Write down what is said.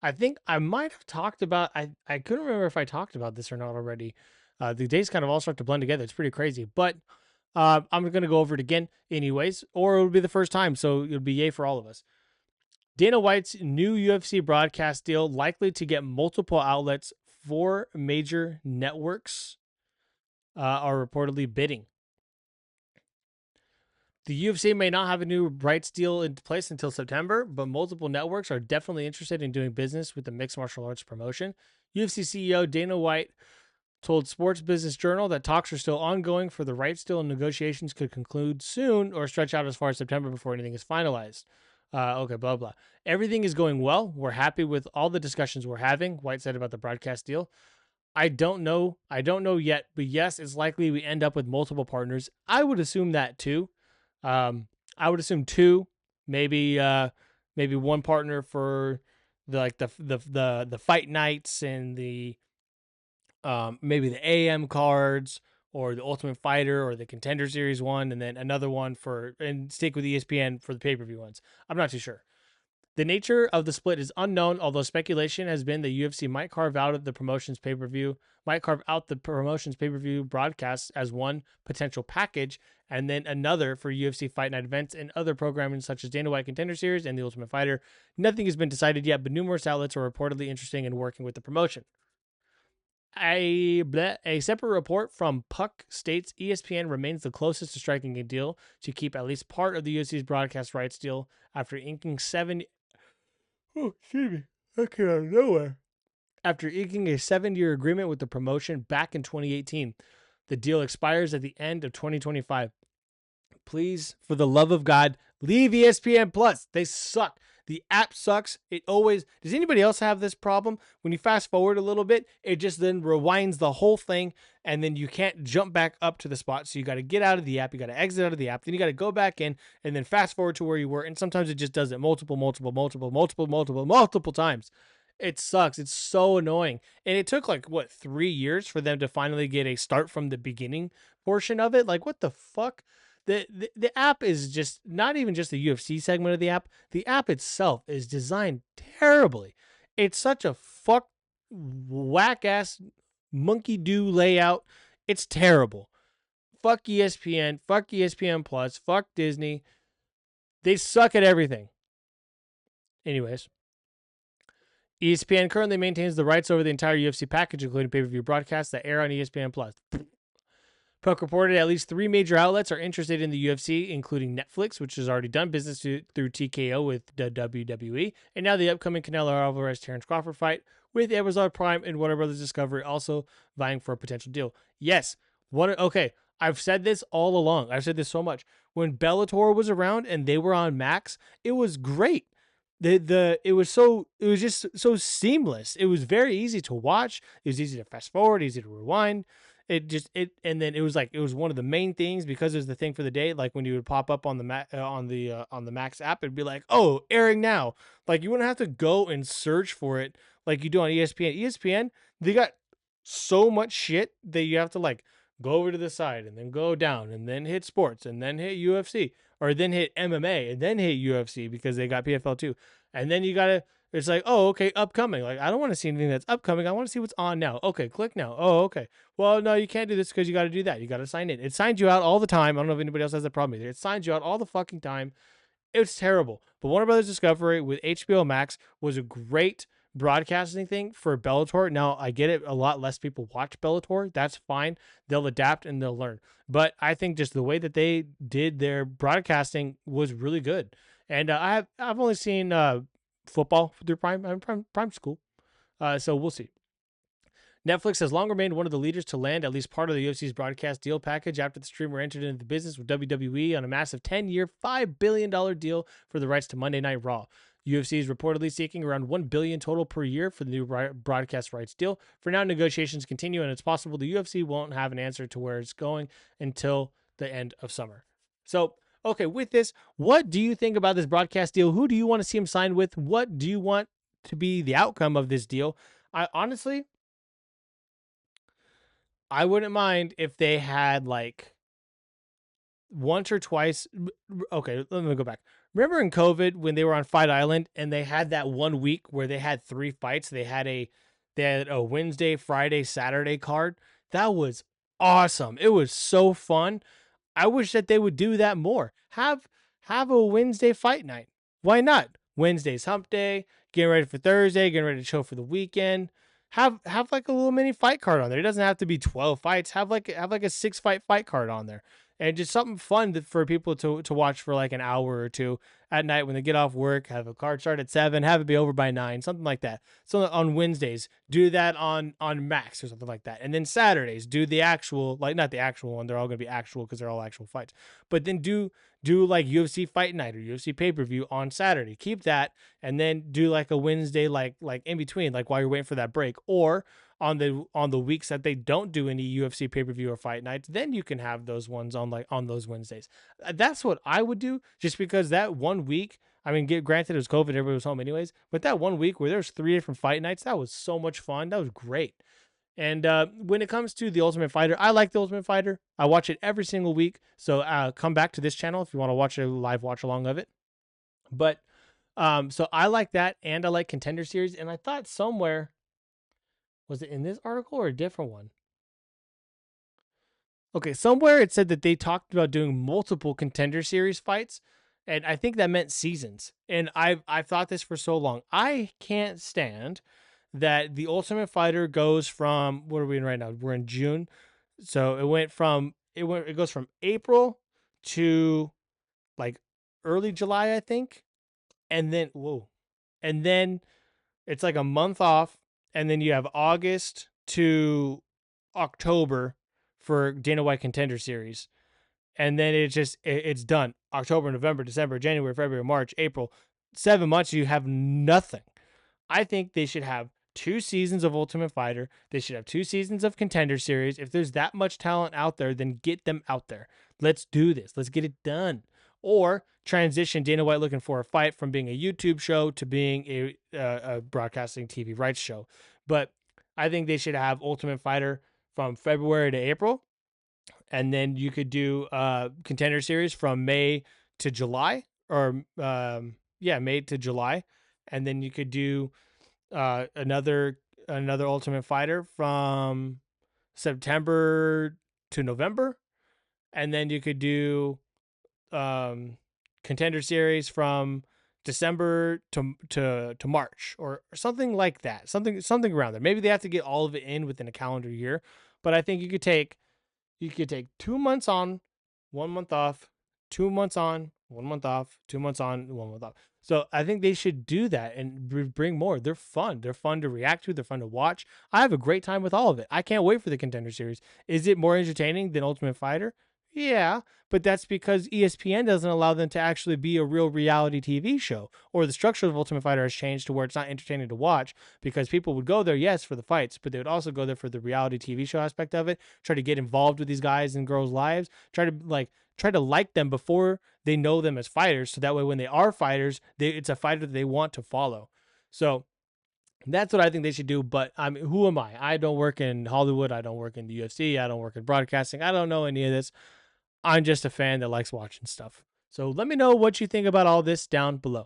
I think I might have talked about. I couldn't remember if I talked about this or not already. The days kind of all start to blend together. It's pretty crazy, but I'm gonna go over it again anyways, or it'll be the first time, so it'll be yay for all of us. Dana White's new UFC broadcast deal likely to get multiple outlets. Four major networks are reportedly bidding. The UFC may not have a new rights deal in place until September, but multiple networks are definitely interested in doing business with the mixed martial arts promotion. UFC CEO Dana White told Sports Business Journal that talks are still ongoing for the rights deal and negotiations could conclude soon or stretch out as far as September before anything is finalized. Okay, blah, blah. Everything is going well. We're happy with all the discussions we're having, White said about the broadcast deal. I don't know. I don't know yet, but yes, it's likely we end up with multiple partners. I would assume that too. Um, I would assume two, maybe one partner for the fight nights and the maybe the AM cards or the Ultimate Fighter or the Contender Series one, and then another one for and stick with ESPN for the pay per view ones. I'm not too sure. The nature of the split is unknown, although speculation has been the UFC might carve out the promotion's pay-per-view broadcasts as one potential package, and then another for UFC Fight Night events and other programming such as Dana White Contender Series and The Ultimate Fighter. Nothing has been decided yet, but numerous outlets are reportedly interested in working with the promotion. A separate report from Puck states ESPN remains the closest to striking a deal to keep at least part of the UFC's broadcast rights deal after inking seven. Oh, excuse me. That came out of nowhere. After inking a 7-year agreement with the promotion back in 2018, the deal expires at the end of 2025. Please, for the love of God, leave ESPN Plus. They suck. The app sucks. It always. Does anybody else have this problem? When you fast forward a little bit, it just then rewinds the whole thing, and then you can't jump back up to the spot. So you got to get out of the app. You got to exit out of the app. Then you got to go back in, and then fast forward to where you were. And sometimes it just does it multiple times. It sucks. It's so annoying. And it took like what 3 years for them to finally get a start from the beginning portion of it. Like what the fuck? The app is just not even just the UFC segment of the app. The app itself is designed terribly. It's such a whack ass monkey do layout. It's terrible. Fuck ESPN. Fuck ESPN Plus. Fuck Disney. They suck at everything. Anyways, ESPN currently maintains the rights over the entire UFC package, including pay-per-view broadcasts that air on ESPN Plus. Puck reported at least 3 major outlets are interested in the UFC, including Netflix, which has already done business through TKO with the WWE, and now the upcoming Canelo Alvarez-Terrence Crawford fight with Amazon Prime and Warner Brothers Discovery also vying for a potential deal. Yes, okay, I've said this all along. I've said this so much. When Bellator was around and they were on Max, it was great. It was just so seamless. It was very easy to watch. It was easy to fast forward, easy to rewind. And then it was one of the main things because it was the thing for the day. Like when you would pop up on the Max app, it'd be like, oh, airing now. Like you wouldn't have to go and search for it like you do on ESPN. ESPN, they got so much shit that you have to like go over to the side and then go down and then hit sports and then hit UFC or then hit MMA and then hit UFC because they got PFL too. And then you gotta it's like, oh, okay, upcoming. Like, I don't want to see anything that's upcoming. I want to see what's on now. Okay, click now. Oh, okay. Well, no, you can't do this because you got to do that. You got to sign in. It signs you out all the time. I don't know if anybody else has that problem either. It signs you out all the fucking time. It's terrible. But Warner Brothers Discovery with HBO Max was a great broadcasting thing for Bellator. Now, I get it. A lot less people watch Bellator. That's fine. They'll adapt and they'll learn. But I think just the way that they did their broadcasting was really good. And I've only seen football through Prime. I mean, Prime's cool. So we'll see. Netflix has long remained one of the leaders to land at least part of the UFC's broadcast deal package after the streamer entered into the business with WWE on a massive 10-year, $5 billion deal for the rights to Monday Night Raw. UFC is reportedly seeking around $1 billion total per year for the new broadcast rights deal. For now, negotiations continue, and it's possible the UFC won't have an answer to where it's going until the end of summer. So, okay, with this, what do you think about this broadcast deal? Who do you want to see him sign with? What do you want to be the outcome of this deal? I wouldn't mind if they had like once or twice. Okay, let me go back. Remember in COVID when they were on Fight Island and they had that one week where they had 3 fights? They had a Wednesday, Friday, Saturday card. That was awesome. It was so fun. I wish that they would do that more. Have a Wednesday fight night. Why not? Wednesday's hump day, getting ready for Thursday, getting ready to chill for the weekend. Have like a little mini fight card on there. It doesn't have to be 12 fights. Have like a 6 fight card on there. And just something fun for people to watch for like an hour or two at night when they get off work. Have a card start at 7, have it be over by 9, something like that. So on Wednesdays, do that on Max or something like that. And then Saturdays, do the actual, like not the actual one. They're all gonna be actual because they're all actual fights. But then do like UFC fight night or UFC pay-per-view on Saturday. Keep that, and then do like a Wednesday, like in between, like while you're waiting for that break, or on the weeks that they don't do any UFC pay-per-view or fight nights, then you can have those ones on those Wednesdays. That's what I would do, just because that one week, I mean, granted it was COVID, everybody was home anyways, but that one week where there's 3 different fight nights, that was so much fun. That was great. And when it comes to the Ultimate Fighter, I like the Ultimate Fighter. I watch it every single week. So come back to this channel if you want to watch a live watch along of it. But so I like that, and I like Contender Series. And I thought somewhere, was it in this article or a different one? Okay, somewhere it said that they talked about doing multiple Contender Series fights, and I think that meant seasons. And I've thought this for so long. I can't stand that the Ultimate Fighter goes from, what are we in right now? We're in June. So it goes from April to like early July, I think. And then And then it's like a month off, and then you have August to October for Dana White Contender Series. And then it's done. October, November, December, January, February, March, April. 7 months you have nothing. I think they should have 2 seasons of Ultimate Fighter. They should have 2 seasons of Contender Series. If there's that much talent out there, then get them out there. Let's do this. Let's get it done. Or transition Dana White looking for a fight from being a YouTube show to being a broadcasting TV rights show. But I think they should have Ultimate Fighter from February to April. And then you could do Contender Series from May to July, or May to July. And then you could do another Ultimate Fighter from September to November, and then you could do Contender Series from December to March, or something like that. Something around there. Maybe they have to get all of it in within a calendar year, but I think you could take 2 months on, 1 month off, 2 months on, 1 month off, 2 months on, 1 month off. So I think they should do that and bring more. They're fun. They're fun to react to. They're fun to watch. I have a great time with all of it. I can't wait for the Contender Series. Is it more entertaining than Ultimate Fighter? Yeah, but that's because ESPN doesn't allow them to actually be a real reality TV show, or the structure of Ultimate Fighter has changed to where it's not entertaining to watch, because people would go there, yes, for the fights, but they would also go there for the reality TV show aspect of it, try to get involved with these guys and girls' lives, try to like them before they know them as fighters, so that way when they are fighters, it's a fighter that they want to follow. So that's what I think they should do. But I mean, who am I? I don't work in Hollywood. I don't work in the UFC. I don't work in broadcasting. I don't know any of this. I'm just a fan that likes watching stuff. So let me know what you think about all this down below.